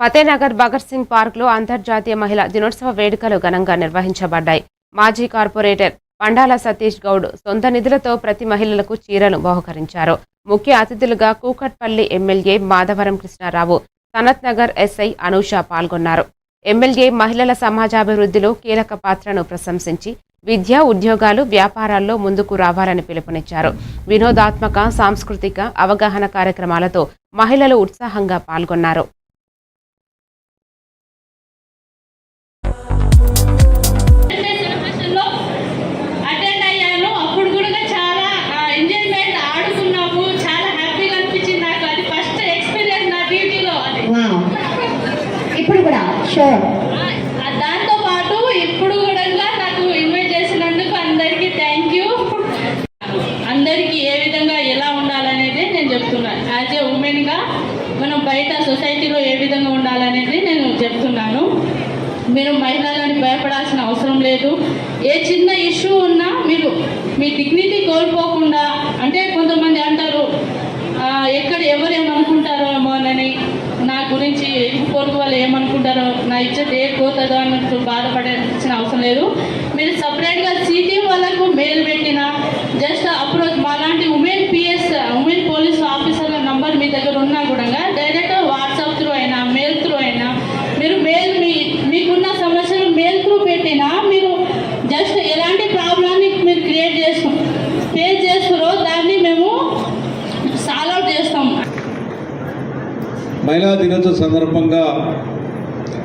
Fatehnagar Bhagat Singh park లో అంతర్జాతీయ మహిళా దినోత్సవ వేడుకలు ఘనంగా నిర్వహించబడ్డాయి. మాజీ కార్పొరేటర్ పండాల సతీష్ గౌడ్ సొంత నిధులతో ప్రతి మహిళలకు చీరలు బహుకరించారు. ముఖ్య అతిథులుగా కూకట్పల్లి ఎమ్మెల్యే మాధవరం కృష్ణారావు, సనత్ నగర్ ఎస్ఐ అనూష పాల్గొన్నారు. ఎమ్మెల్యే మహిళల సమాజాభివృద్ధిలో కీలక పాత్రను ప్రశంసించి విద్య, ఉద్యోగాలు, వ్యాపారాల్లో ముందుకు రావాలని పిలుపునిచ్చారు. వినోదాత్మక, సాంస్కృతిక అవగాహన కార్యక్రమాలతో మహిళలు ఉత్సాహంగా పాల్గొన్నారు. దాంతో పాటు ఇప్పుడు కూడా నాకు ఇన్వైట్ చేసినందుకు అందరికీ థ్యాంక్ యూ. అందరికీ ఏ విధంగా ఎలా ఉండాలనేది నేను చెప్తున్నాను. యాజ్ ఏ ఉమెన్గా మనం బయట సొసైటీలో ఏ విధంగా ఉండాలనేది నేను చెప్తున్నాను. మీరు మహిళలని భయపడాల్సిన అవసరం లేదు. ఏ చిన్న ఇష్యూ ఉన్నా మీరు మీ డిగ్నిటీ కోల్పోకుండా, అంటే కొంతమంది అంటారు ఎక్కడ ఎవరు ఏమనుకుంటారో ఏమోనని, నా గురించి పొరుగు వాళ్ళు ఏమనుకుంటారో, నా ఇజ్జత్ ఏ పోతుందో అన్నట్టు బాధపడాల్సిన అవసరం లేదు. మీరు సపరేట్గా సిటీ వాళ్ళకు మెయిల్ పెట్టినా, జస్ట్ అప్రోచ్ మాలాంటి ఉమెన్ పోలీస్ ఆఫీసర్ల నంబర్ మీ దగ్గర ఉన్నా కూడా డైరెక్ట్ వాట్సాప్ త్రూ అయినా మెయిల్ త్రూ అయినా మీరు మీకున్న సమస్యలు మెయిల్ త్రూ పెట్టినా, మీరు జస్ట్ ఎలాంటి ప్రాబ్లాన్ని మీరు ఫేస్ చేస్తారో దాన్ని మేము సాల్వ్ అవుట్ చేస్తాం. మహిళా దినోత్సవ సందర్భంగా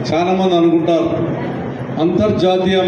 చాలామంది అనుకుంటారు అంతర్జాతీయ